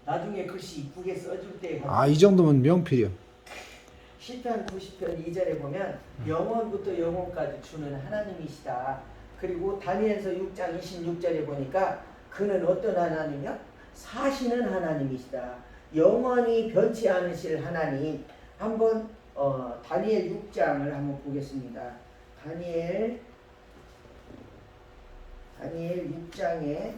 나중에 글씨 이쁘게 써줄 때 이 정도면 명필이요. 시편 90편 2절에 보면 영원부터 영원까지 주는 하나님이시다. 그리고 다니엘서 6장 26절에 보니까 그는 어떤 하나님이요? 사시는 하나님이시다. 영원히 변치 않으실 하나님. 한번 다니엘 6장을 한번 보겠습니다. 다니엘 6장에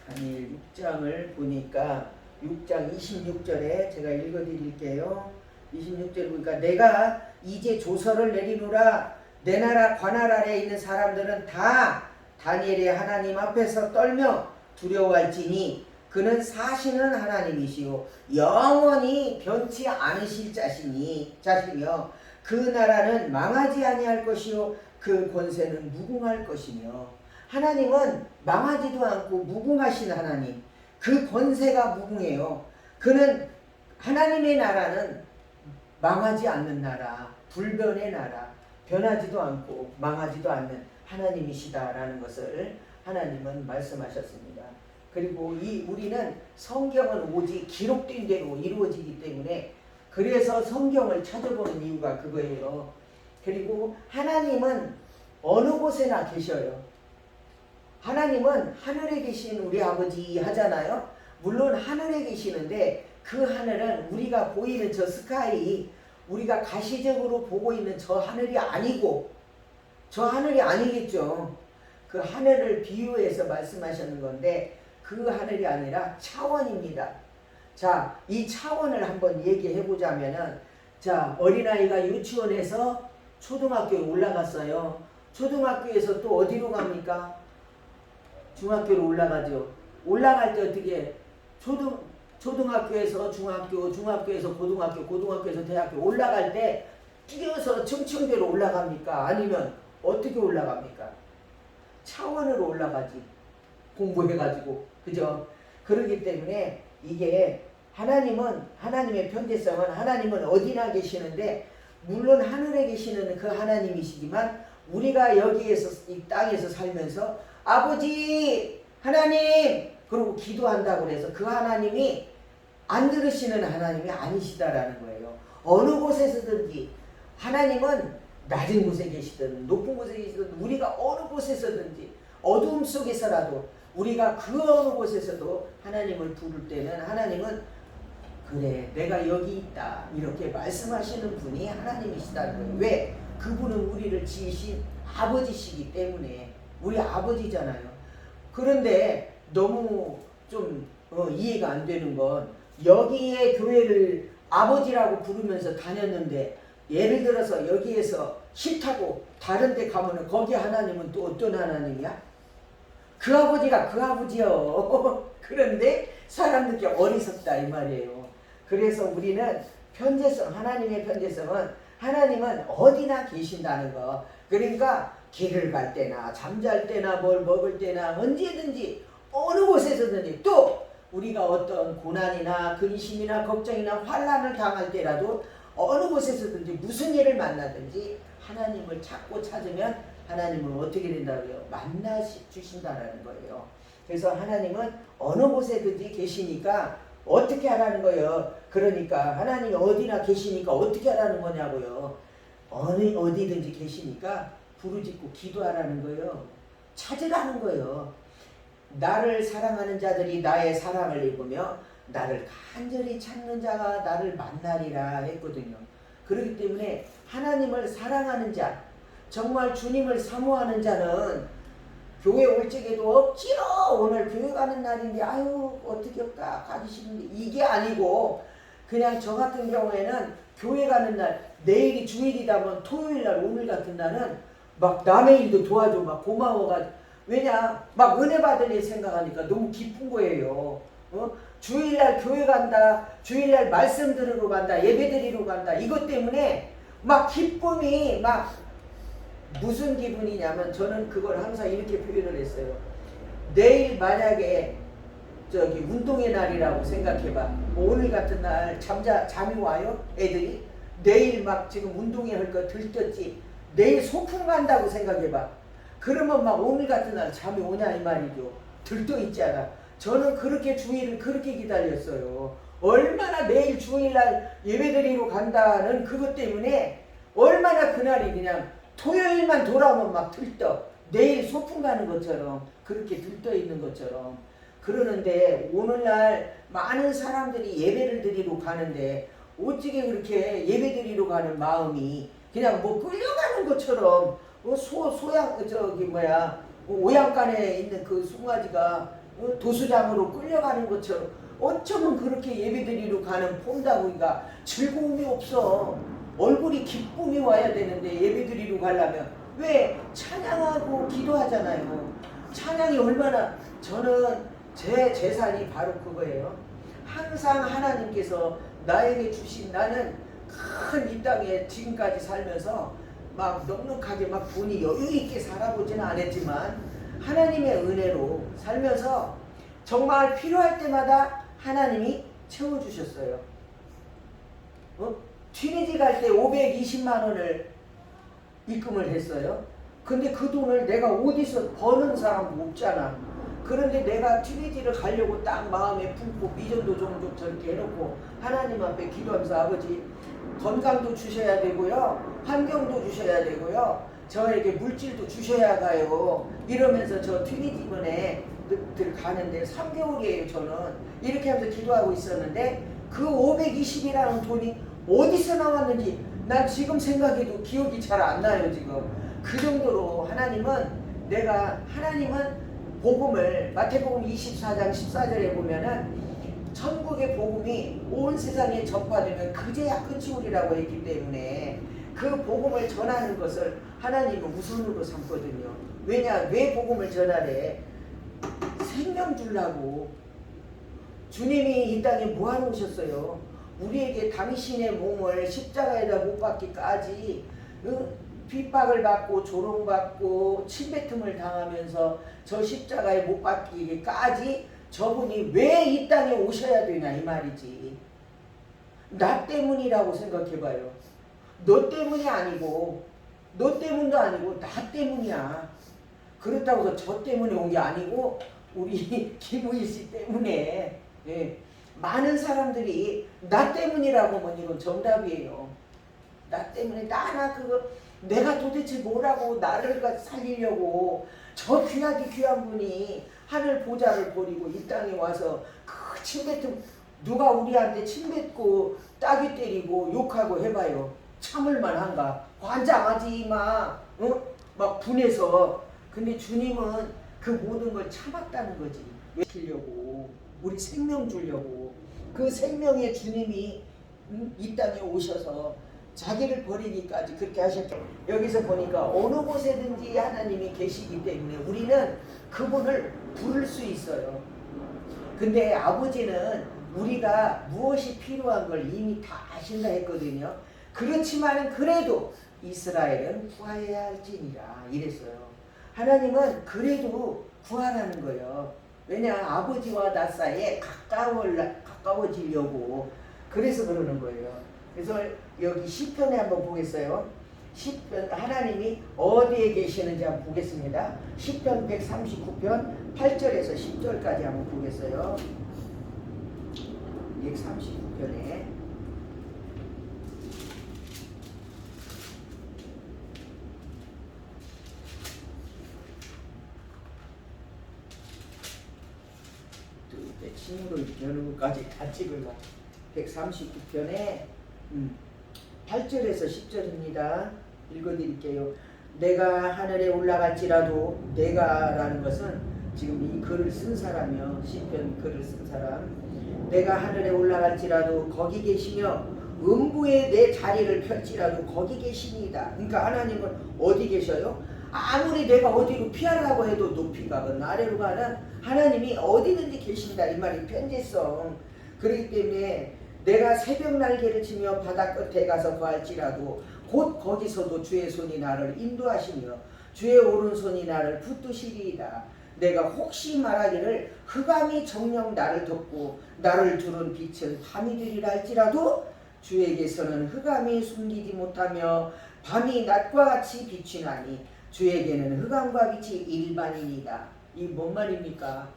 다니엘 6장을 보니까 6장 26절에 제가 읽어드릴게요. 26절에 보니까 내가 이제 조서를 내리노라. 내 나라 관할 아래에 있는 사람들은 다 다니엘의 하나님 앞에서 떨며 두려워할지니 그는 사시는 하나님이시요 영원히 변치 않으실 자시며 그 나라는 망하지 아니할 것이요 그 권세는 무궁할 것이며. 하나님은 망하지도 않고 무궁하신 하나님. 그 권세가 무궁해요. 그는 하나님의 나라는 망하지 않는 나라, 불변의 나라, 변하지도 않고 망하지도 않는 하나님이시다라는 것을 하나님은 말씀하셨습니다. 그리고 우리는 성경은 오직 기록된 대로 이루어지기 때문에 그래서 성경을 찾아보는 이유가 그거예요. 그리고 하나님은 어느 곳에나 계셔요. 하나님은 하늘에 계신 우리 아버지 하잖아요. 물론 하늘에 계시는데 그 하늘은 우리가 보이는 저 스카이, 우리가 가시적으로 보고 있는 저 하늘이 아니고, 저 하늘이 아니겠죠. 그 하늘을 비유해서 말씀하시는 건데 그 하늘이 아니라 차원입니다. 자, 이 차원을 한번 얘기해 보자면은, 자, 어린아이가 유치원에서 초등학교에 올라갔어요. 초등학교에서 또 어디로 갑니까? 중학교로 올라가죠. 올라갈 때 어떻게 초등학교에서 중학교, 중학교에서 고등학교, 고등학교에서 대학교 올라갈 때 뛰어서 층층대로 올라갑니까? 아니면 어떻게 올라갑니까? 차원으로 올라가지. 공부해가지고. 그죠? 그렇기 때문에 이게 하나님의 편재성은 하나님은 어디나 계시는데 물론 하늘에 계시는 그 하나님이시지만 우리가 여기에서 이 땅에서 살면서 아버지 하나님 그러고 기도한다고 해서 그 하나님이 안 들으시는 하나님이 아니시다라는 거예요. 어느 곳에서든지 하나님은 낮은 곳에 계시든 높은 곳에 계시든 우리가 어느 곳에서든지 어두움 속에서라도 우리가 그 어느 곳에서도 하나님을 부를 때는 하나님은 그래 내가 여기 있다 이렇게 말씀하시는 분이 하나님이시다는 거예요. 왜? 그분은 우리를 지으신 아버지시기 때문에. 우리 아버지잖아요. 그런데 너무 좀 이해가 안 되는 건 여기에 교회를 아버지라고 부르면서 다녔는데 예를 들어서 여기에서 싫다고 다른 데 가면은 거기 하나님은 또 어떤 하나님이야? 그 아버지가 그 아버지요. 그런데 사람들께 어리석다 이 말이에요. 그래서 우리는 하나님의 편재성은 하나님은 어디나 계신다는 거. 그러니까 길을 갈 때나 잠잘 때나 뭘 먹을 때나 언제든지 어느 곳에서든지 또 우리가 어떤 고난이나 근심이나 걱정이나 환난을 당할 때라도 어느 곳에서든지 무슨 일을 만나든지 하나님을 찾고 찾으면 하나님은 어떻게 된다고요? 만나주신다라는 거예요. 그래서 하나님은 어느 곳에든지 계시니까 어떻게 하라는 거예요? 그러니까 하나님이 어디나 계시니까 어떻게 하라는 거냐고요. 어디든지 계시니까 부르짖고 기도하라는 거예요. 찾으라는 거예요. 나를 사랑하는 자들이 나의 사랑을 입으며 나를 간절히 찾는 자가 나를 만나리라 했거든요. 그렇기 때문에 하나님을 사랑하는 자, 정말 주님을 사모하는 자는 교회 올 적에도 억지로 오늘 교회 가는 날인데 아유 어떻게 올까 가기 싫은데 이게 아니고 그냥 저 같은 경우에는 교회 가는 날 내일이 주일이다면 토요일날 오늘 같은 날은 막 남의 일도 도와줘 막 고마워가지고 왜냐 막 은혜 받을 일 생각하니까 너무 기쁜 거예요. 주일날 교회 간다 주일날 말씀 들으러 간다 예배 드리러 간다 이것 때문에 막 기쁨이 막 무슨 기분이냐면 저는 그걸 항상 이렇게 표현을 했어요. 내일 만약에 운동의 날이라고 생각해봐. 오늘 같은 날 잠이 와요 애들이? 내일 막 지금 운동회 할 거 들떴지 내일 소풍 간다고 생각해봐. 그러면 막 오늘 같은 날 잠이 오냐 이 말이죠. 들떠 있잖아. 저는 그렇게 주일을 그렇게 기다렸어요. 얼마나 매일 주일날 예배드리러 간다는 그것 때문에 얼마나 그날이 그냥 토요일만 돌아오면 막 들떠. 내일 소풍 가는 것처럼 그렇게 들떠 있는 것처럼 그러는데 오늘날 많은 사람들이 예배를 드리러 가는데 어찌게 그렇게 예배 드리러 가는 마음이 그냥 뭐 끌려가는 것처럼 소양 저기 뭐야 오양간에 있는 그 송아지가 도수장으로 끌려가는 것처럼 어쩌면 그렇게 예배 드리러 가는 폼다구이가 즐거움이 없어. 얼굴이 기쁨이 와야 되는데 예배 드리러 가려면 왜 찬양하고 기도하잖아요. 찬양이 얼마나 저는 제 재산이 바로 그거예요. 항상 하나님께서 나에게 주신 나는 큰 이 땅에 지금까지 살면서 막 넉넉하게 막 돈이 여유있게 살아보지는 않았지만 하나님의 은혜로 살면서 정말 필요할 때마다 하나님이 채워주셨어요. 튀니지 갈 때 520만 원을 입금을 했어요. 근데 그 돈을 내가 어디서 버는 사람 없잖아. 그런데 내가 튀니지를 가려고 딱 마음에 품고 미전도 좀 저렇게 해놓고 하나님 앞에 기도하면서 아버지 건강도 주셔야 되고요. 환경도 주셔야 되고요. 저에게 물질도 주셔야 가요. 이러면서 저 튀니지문에 들 가는데 3개월이에요 저는. 이렇게 하면서 기도하고 있었는데 그 520이라는 돈이 어디서 나왔는지 난 지금 생각해도 기억이 잘 안 나요 지금. 그 정도로 하나님은 복음을 마태복음 24장 14절에 보면은 천국의 복음이 온 세상에 전파되면 그제야 끝이 오리라고 했기 때문에 그 복음을 전하는 것을 하나님은 우선으로 삼거든요. 왜 복음을 전하래? 생명 주려고. 주님이 이 땅에 뭐하러 오셨어요? 우리에게 당신의 몸을 십자가에다 못 박기까지 핍박을 받고 조롱받고 침뱉음을 당하면서 저 십자가에 못 박히기까지 저분이 왜 이 땅에 오셔야 되냐 이 말이지. 나 때문이라고 생각해봐요. 너 때문이 아니고 너 때문도 아니고 나 때문이야. 그렇다고 해서 저 때문에 온 게 아니고 우리 김우희 씨 때문에 많은 사람들이 나 때문이라고 하면 이건 정답이에요. 나 때문에 나나 그거 내가 도대체 뭐라고 나를 살리려고 저 귀한 분이 하늘 보좌를 버리고 이 땅에 와서 그 침뱉음 누가 우리한테 침뱉고 따귀 때리고 욕하고 해봐요. 참을만 한가? 환장하지 마. 막 분해서. 근데 주님은 그 모든 걸 참았다는 거지. 왜 주려고? 우리 생명 주려고. 그 생명의 주님이 이 땅에 오셔서 자기를 버리기까지 그렇게 하셨죠. 여기서 보니까 어느 곳에든지 하나님이 계시기 때문에 우리는 그분을 부를 수 있어요. 근데 아버지는 우리가 무엇이 필요한 걸 이미 다 아신다 했거든요. 그렇지만 그래도 이스라엘은 구하여야 할지니라 이랬어요. 하나님은 그래도 구하라는 거예요. 왜냐 아버지와 나 사이에 가까워지려고 그래서 그러는 거예요. 그래서 여기 시편에 한번 보겠어요. 시편 하나님이 어디에 계시는지 한번 보겠습니다. 시편 139편 8절에서 10절까지 한번 보겠어요. 139편에 내 친구로 이렇게 하는 것까지 다 찍을라. 139편에 8절에서 10절입니다. 읽어드릴게요. 내가 하늘에 올라갈지라도 내가라는 것은 지금 이 글을 쓴 사람이요. 시편 글을 쓴 사람. 내가 하늘에 올라갈지라도 거기 계시며 음부에 내 자리를 펼지라도 거기 계시니이다. 그러니까 하나님은 어디 계셔요? 아무리 내가 어디로 피하려고 해도 높이 가건 아래로 가는 하나님이 어디든지 계신다. 이 말이 편지성. 그렇기 때문에 내가 새벽 날개를 치며 바다 끝에 가서 구할지라도 곧 거기서도 주의 손이 나를 인도하시며 주의 오른손이 나를 붙드시리이다. 내가 혹시 말하기를 흑암이 정녕 나를 덮고 나를 두른 빛은 밤이 되리라 할지라도 주에게서는 흑암이 숨기지 못하며 밤이 낮과 같이 비추나니 주에게는 흑암과 빛이 일반이니이다. 이 뭔 말입니까?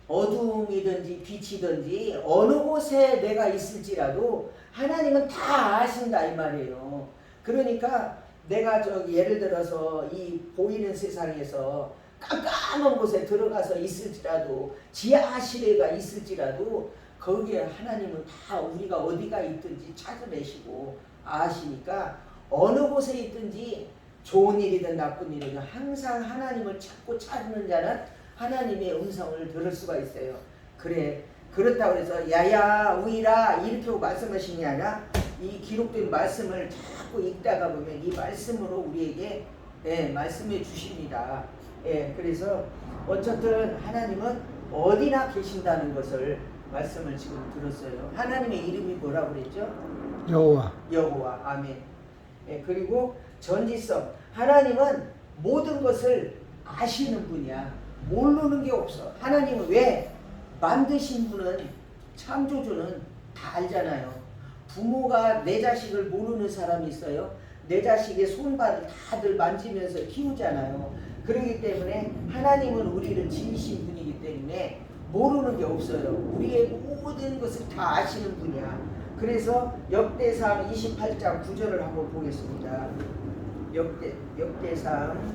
어두움이든지 빛이든지 어느 곳에 내가 있을지라도 하나님은 다 아신다 이 말이에요. 그러니까 내가 예를 들어서 이 보이는 세상에서 깜깜한 곳에 들어가서 있을지라도 지하실에가 있을지라도 거기에 하나님은 다 우리가 어디가 있든지 찾아내시고 아시니까 어느 곳에 있든지 좋은 일이든 나쁜 일이든 항상 하나님을 찾고 찾는 자는 하나님의 음성을 들을 수가 있어요. 그렇다고 해서 야야 우이라 이렇게 말씀하신 게 아니라 이 기록된 말씀을 자꾸 읽다가 보면 이 말씀으로 우리에게 말씀해 주십니다. 그래서 어쨌든 하나님은 어디나 계신다는 것을 말씀을 지금 들었어요. 하나님의 이름이 뭐라고 그랬죠? 여호와. 아멘. 그리고 전지성. 하나님은 모든 것을 아시는 분이야. 모르는 게 없어. 하나님은 왜? 만드신 분은, 창조주는 다 알잖아요. 부모가 내 자식을 모르는 사람이 있어요. 내 자식의 손발을 다들 만지면서 키우잖아요. 그렇기 때문에 하나님은 우리를 지으신 분이기 때문에 모르는 게 없어요. 우리의 모든 것을 다 아시는 분이야. 그래서 역대상 28장 9절을 한번 보겠습니다. 역대상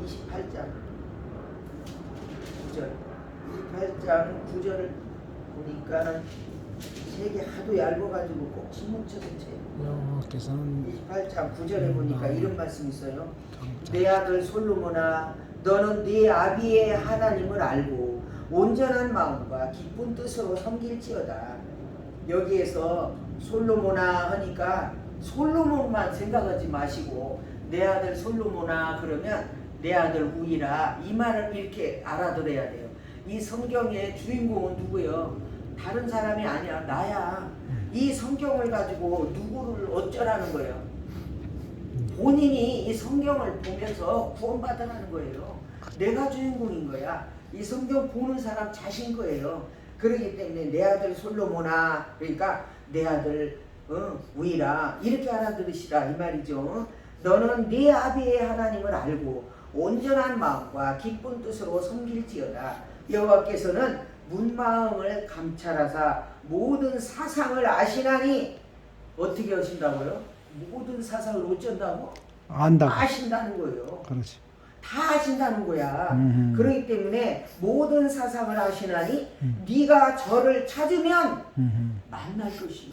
28장 9절 28장 9절을 보니까 책이 하도 얇아가지고 꼭 침묵쳐서 여호와께서는 28장 9절에 보니까 이런 말씀이 있어요. 내 아들 솔로몬아 너는 네 아비의 하나님을 알고 온전한 마음과 기쁜 뜻으로 섬길지어다. 여기에서 솔로몬아 하니까 솔로몬만 생각하지 마시고 내 아들 솔로몬아 그러면 내 아들 우이라 이 말을 이렇게 알아들어야 돼요. 이 성경의 주인공은 누구예요? 다른 사람이 아니야. 나야. 이 성경을 가지고 누구를 어쩌라는 거예요? 본인이 이 성경을 보면서 구원받으라는 거예요. 내가 주인공인 거야. 이 성경 보는 사람 자신 거예요. 그렇기 때문에 내 아들 솔로몬아 그러니까 내 아들 우이라 이렇게 알아들으시라 이 말이죠. 너는 네 아비의 하나님을 알고 온전한 마음과 기쁜 뜻으로 섬길지어다. 여호와께서는 문마음을 감찰하사 모든 사상을 아시나니 어떻게 하신다고요? 모든 사상을 어쩐다고? 안다고. 아신다는 거예요. 그렇지. 다 아신다는 거야. 그렇기 때문에 모든 사상을 아시나니 네가 저를 찾으면 만날 것이요.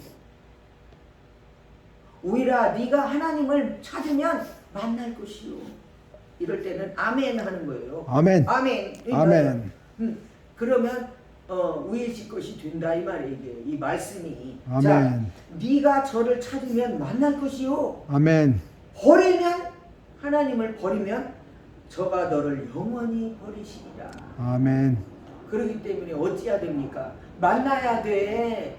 오히려 네가 하나님을 찾으면 만날 것이요. 이럴 때는 아멘 하는 거예요. 아멘. 아멘. 아멘. 그러면 우리의 것이 된다 이 말이에요. 이 말씀이. 아멘. 자, 네가 저를 찾으면 만날 것이요. 아멘. 버리면 하나님을 버리면 저가 너를 영원히 버리시리라. 아멘. 그렇기 때문에 어찌해야 됩니까? 만나야 돼.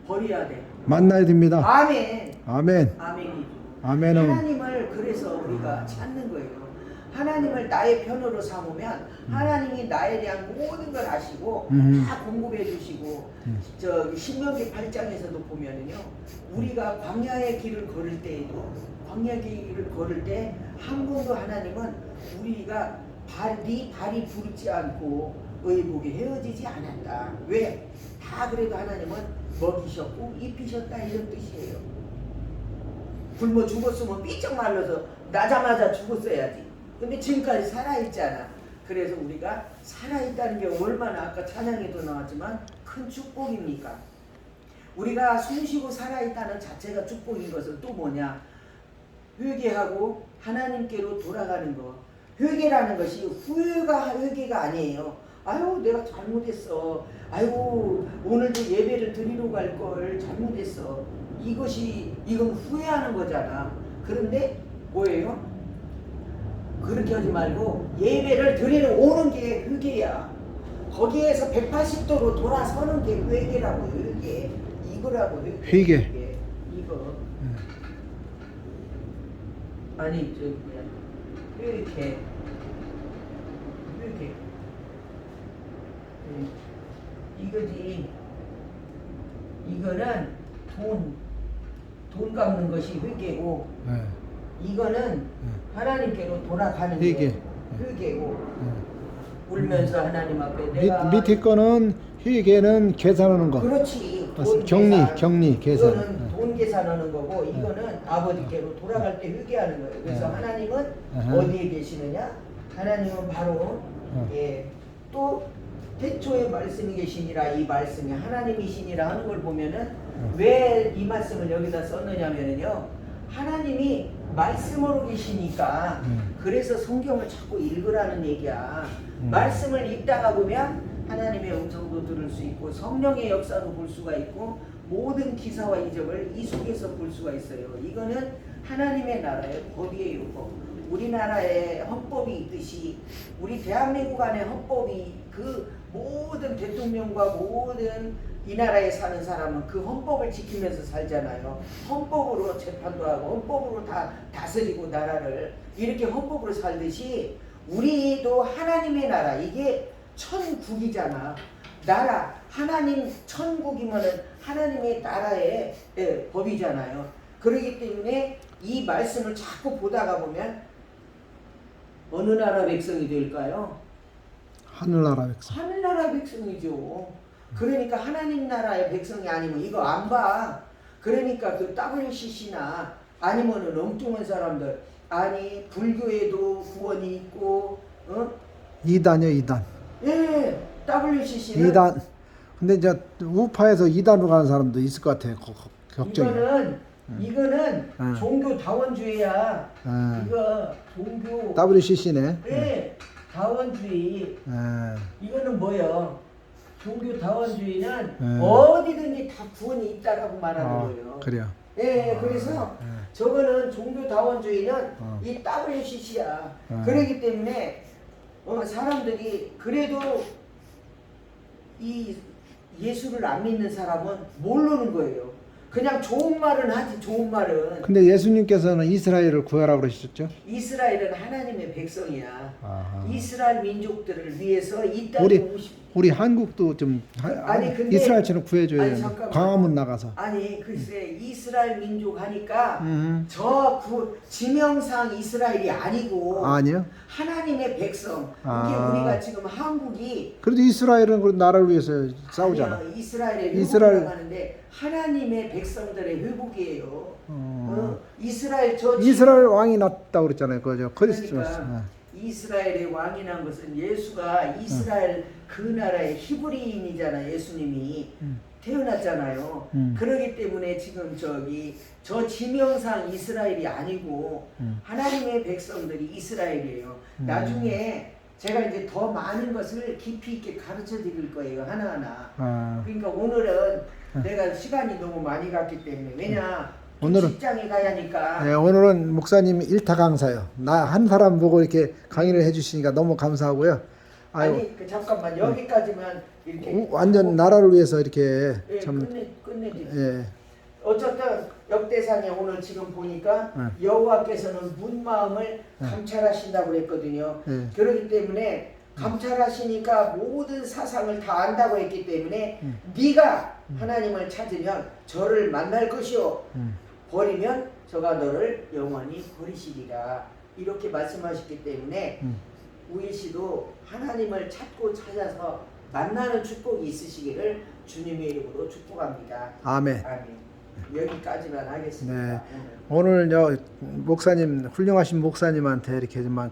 버려야 돼. 만나야 됩니다. 아멘. 아멘. 아멘이죠. 아멘은 하나님을 그래서 우리가 찾는 거예요. 하나님을 나의 편으로 삼으면 하나님이 나에 대한 모든 걸 아시고 다 공급해 주시고 저 신명기 8장에서도 보면은요. 우리가 광야의 길을 걸을 때에도 광야의 길을 걸을 때 한 번도 하나님은 우리가 네 발이 부르지 않고 의복에 헤어지지 않았다. 왜? 다 그래도 하나님은 먹이셨고 입히셨다 이런 뜻이에요. 굶어 죽었으면 삐쩍 말라서 나자마자 죽었어야지. 근데 지금까지 살아있잖아. 그래서 우리가 살아있다는 게 얼마나 아까 찬양에도 나왔지만 큰 축복입니까? 우리가 숨쉬고 살아있다는 자체가 축복인 것은 또 뭐냐? 회개하고 하나님께로 돌아가는 거. 회개라는 것이 회개가 아니에요. 아유 내가 잘못했어. 아이고 오늘도 예배를 드리러 갈 걸 잘못했어. 이건 후회하는 거잖아. 그런데 뭐예요? 그렇게 하지 말고 예배를 드리러 오는 게 회개야. 거기에서 180도로 돌아서는 게 회개라고. 회개 이거라고. 회개. 이거 아니 저 뭐야 회개 이거지. 이거는 돈 갚는 것이 회개고 네. 이거는 하나님께로 돌아가는 회개. 게 회개고 울면서 하나님 앞에 내가 밑에 거는 회계는 계산하는 거. 그렇지 돈 격리, 계산. 격리, 계산. 이거는 돈 계산하는 거고 이거는 아버지께로 돌아갈 때 회개하는 거예요. 그래서 하나님은 어디에 계시느냐? 하나님은 바로 또 태초에 말씀이 계시니라 이 말씀이 하나님이시니라 하는 걸 보면은 왜 이 말씀을 여기다 썼느냐면요 하나님이 말씀으로 계시니까 그래서 성경을 자꾸 읽으라는 얘기야. 말씀을 읽다가 보면 하나님의 음성도 들을 수 있고 성령의 역사도 볼 수가 있고 모든 기사와 이적을 이 속에서 볼 수가 있어요. 이거는 하나님의 나라의 법이에요. 법. 우리나라에 헌법이 있듯이 우리 대한민국 안에 헌법이 그 모든 대통령과 모든 이 나라에 사는 사람은 그 헌법을 지키면서 살잖아요. 헌법으로 재판도 하고 헌법으로 다 다스리고 나라를 이렇게 헌법으로 살듯이 우리도 하나님의 나라 이게 천국이잖아. 나라 하나님 천국이면은 하나님의 나라의 법이잖아요. 그렇기 때문에 이 말씀을 자꾸 보다가 보면 어느 나라 백성이 될까요? 하늘나라 백성. 하늘나라 백성이죠. 그러니까 하나님 나라의 백성이 아니면 이거 안 봐. 그러니까 그 WCC나 아니면은 엉뚱한 사람들 아니 불교에도 구원이 있고 이단이요, 이단. 예, WCC는 이단. 근데 이제 우파에서 이단으로 가는 사람도 있을 것 같아요. 걱정이. 이거는 종교 다원주의야. 이거 종교 WCC네. 예, 다원주의. 이거는 뭐예요? 종교 다원주의는 어디든지 다 구원이 있다라고 말하는 거예요. 그래요. 예, 그래서 저거는 종교 다원주의는 이 WCC야. 그렇기 때문에 사람들이 그래도 이 예수를 안 믿는 사람은 모르는 거예요. 그냥 좋은 말은 하지 좋은 말은. 근데 예수님께서는 이스라엘을 구하라고 그러셨죠? 이스라엘은 하나님의 백성이야. 아하. 이스라엘 민족들을 위해서 이 땅에 우리 한국도 좀 근데 이스라엘처럼 구해줘야 아니, 돼요. 잠깐만. 광화문 나가서. 아니 글쎄 이스라엘 민족 하니까 지명상 이스라엘이 아니고 아니요. 하나님의 백성. 이게 아. 우리가 지금 한국이 그래도 이스라엘은 그 나라를 위해서 싸우잖아. 아니야, 이스라엘의 이스라엘- 회복이라고 하는데 하나님의 백성들의 회복이에요. 이스라엘 이스라엘 왕이 났다고 그랬잖아요. 그죠? 그러니까 이스라엘의 왕이 난 것은 예수가 이스라엘 그 나라의 히브리인이잖아. 예수님이 태어났잖아요. 그러기 때문에 지금 저 지명상 이스라엘이 아니고 하나님의 백성들이 이스라엘이에요. 나중에 제가 이제 더 많은 것을 깊이 있게 가르쳐 드릴 거예요. 하나하나. 그러니까 오늘은 내가 시간이 너무 많이 갔기 때문에 왜냐 오늘은- 직장에 가야 하니까 네, 오늘은 목사님 일타 강사요. 나 한 사람 보고 이렇게 강의를 해주시니까 너무 감사하고요. 아유, 아니 잠깐만 여기까지만 이렇게 완전 나라를 위해서 이렇게 예, 참 끝내지. 예, 어쨌든 역대상에 오늘 지금 보니까 여호와께서는 문 마음을 감찰하신다고 그랬거든요. 그렇기 때문에 감찰하시니까 모든 사상을 다 안다고 했기 때문에 네가 하나님을 찾으면 저를 만날 것이요 버리면 저가 너를 영원히 버리시리라 이렇게 말씀하셨기 때문에 우일 씨도 하나님을 찾고 찾아서 만나는 축복이 있으시기를 주님의 이름으로 축복합니다. 아멘. 아멘. 여기까지만 하겠습니다. 네. 오늘 목사님 훌륭하신 목사님한테 이렇게 막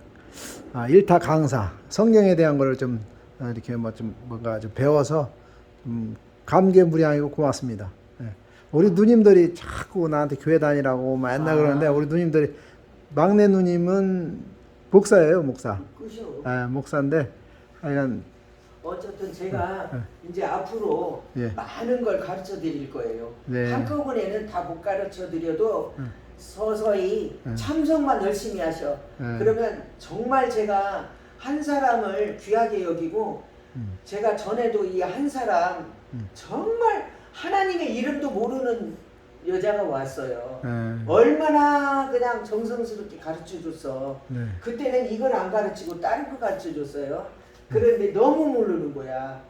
일타 강사 성경에 대한 거를 좀 이렇게 좀 뭔가 좀 배워서 감개무량이고 고맙습니다. 네. 우리 누님들이 자꾸 나한테 교회 다니라고 맨날 그러는데 우리 누님들이 막내 누님은 목사예요, 목사. 그죠. 목사인데 하여간 어쨌든 제가 이제 앞으로 많은 걸 가르쳐 드릴 거예요. 네. 한꺼번에는 다 못 가르쳐 드려도 서서히 참석만 열심히 하셔. 그러면 정말 제가 한 사람을 귀하게 여기고 제가 전에도 이 한 사람 정말 하나님의 이름도 모르는 여자가 왔어요. 얼마나 그냥 정성스럽게 가르쳐줬어. 그때는 이걸 안 가르치고 다른 거 가르쳐줬어요. 그런데 너무 모르는 거야.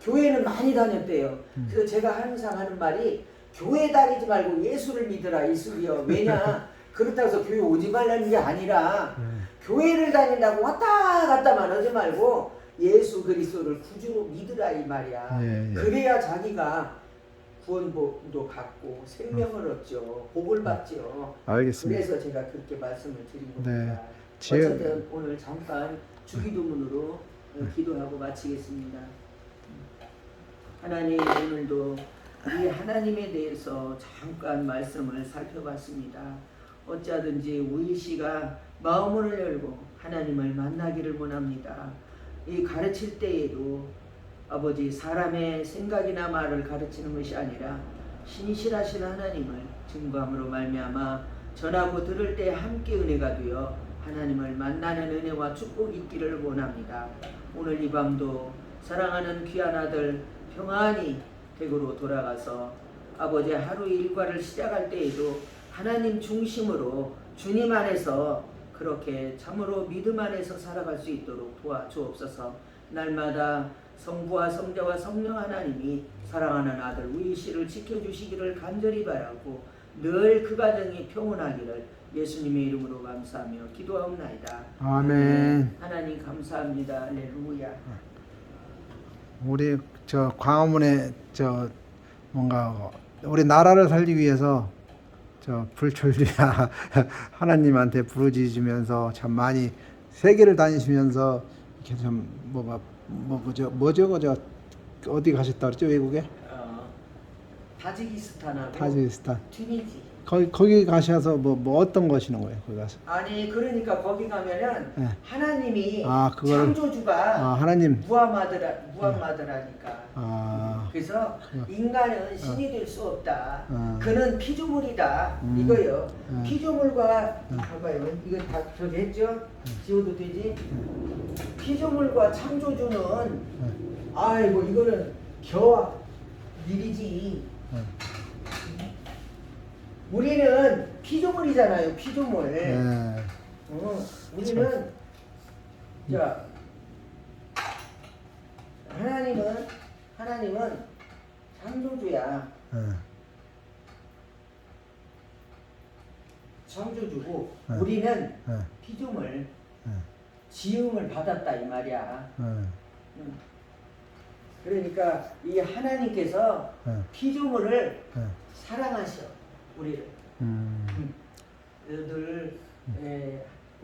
교회는 많이 다녔대요. 그래서 제가 항상 하는 말이 교회 다니지 말고 예수를 믿으라 예수요. 왜냐 그렇다고 해서 교회 오지 말라는 게 아니라 교회를 다닌다고 왔다 갔다만 하지 말고 예수 그리스도를 구주로 믿으라 이 말이야. 예, 예. 그래야 자기가 구원도 받고 생명을 얻죠. 복을 받죠. 알겠습니다. 그래서 제가 그렇게 말씀을 드린 겁니다. 네. 어쨌든 오늘 잠깐 주기도문으로 기도하고 마치겠습니다. 하나님 오늘도 이 하나님에 대해서 잠깐 말씀을 살펴봤습니다. 어찌하든지 우희 씨가 마음을 열고 하나님을 만나기를 원합니다. 이 가르칠 때에도 아버지 사람의 생각이나 말을 가르치는 것이 아니라 신실하신 하나님을 증거함으로 말미암아 전하고 들을 때 함께 은혜가 되어 하나님을 만나는 은혜와 축복이 있기를 원합니다. 오늘 이 밤도 사랑하는 귀한 아들 평안히 댁으로 돌아가서 아버지 하루 일과를 시작할 때에도 하나님 중심으로 주님 안에서 그렇게 참으로 믿음 안에서 살아갈 수 있도록 도와주옵소서. 날마다 성부와 성자와 성령 하나님이 사랑하는 아들 우희 씨를 지켜주시기를 간절히 바라고 늘 그 가정이 평온하기를 예수님의 이름으로 감사하며 기도하옵나이다. 아멘. 하나님 감사합니다. 할렐루야. 우리 저 광화문에 저 뭔가 우리 나라를 살리기 위해서 저 불철주야 하나님한테 부르짖으면서 참 많이 세계를 다니시면서 이렇게 좀 뭐죠 그저 어디 가셨다 그랬죠 외국에? 타지키스탄하고 타지키스탄. 튀니지. 거기 가셔서 뭐 어떤 거 하시는 거예요? 거기 가서? 아니 그러니까 거기 가면은 네. 하나님이 그걸 창조주가 하나님 무함마드라니까. 그래서 인간은 신이 될 수 없다. 그는 피조물이다. 이거요. 피조물과 봐봐요. 이거 다 저기 했죠? 지워도 되지? 피조물과 창조주는 아이고 이거는 일이지. 우리는 피조물이잖아요. 피조물. 우리는 자 하나님은 창조주야. 창조주고 우리는 피조물 지음을 받았다 이 말이야. 그러니까 이 하나님께서 피조물을 사랑하셔. 우리를 늘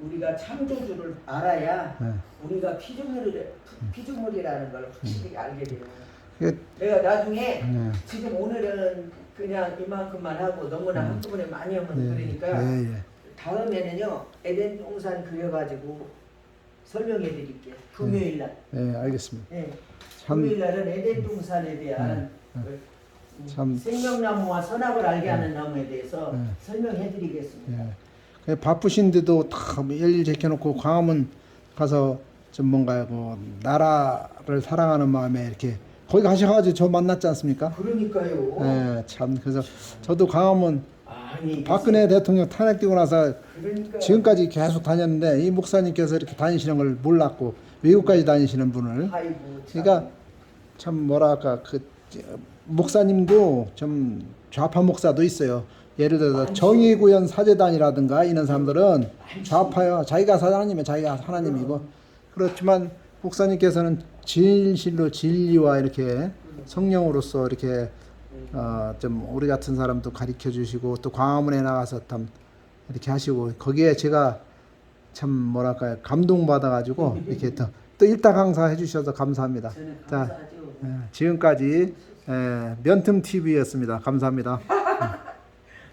우리가 창조주를 알아야 우리가 피조물이라는 걸 확실히 알게 돼요. 내가 나중에 지금 오늘은 그냥 이만큼만 하고 너무나 한꺼번에 많이 하면 그러니까 다음에는요 에덴 동산 그려가지고 설명해 드릴게요. 금요일 날. 네, 알겠습니다. 금요일 날은 에덴 동산에 대한 참 생명나무와 선악을 알게 하는 나무에 대해서 설명해 드리겠습니다. 바쁘신데도 다 일일 제껴놓고 광화문 가서 좀 뭔가 나라를 사랑하는 마음에 이렇게 거기 가셔가지고 저 만났지 않습니까? 그러니까요. 네, 참 그래서 저도 광화문 박근혜 대통령 탄핵되고 나서 지금까지 계속 다녔는데 이 목사님께서 이렇게 다니시는 걸 몰랐고 외국까지 다니시는 분을 그러니까 참 뭐랄까 목사님도 좀 좌파 목사도 있어요. 예를 들어서 정의구현 사제단이라든가 이런 사람들은 좌파요. 자기가 사장님이면 자기가 하나님이고 그렇지만 목사님께서는 진실로 진리와 이렇게 성령으로서 이렇게 좀 우리 같은 사람도 가르쳐 주시고 또 광화문에 나가서 참 이렇게 하시고 거기에 제가 참 뭐랄까요 감동받아 가지고 이렇게 또 일타 강사 해주셔서 감사합니다. 자 지금까지 면틈 TV였습니다. 감사합니다.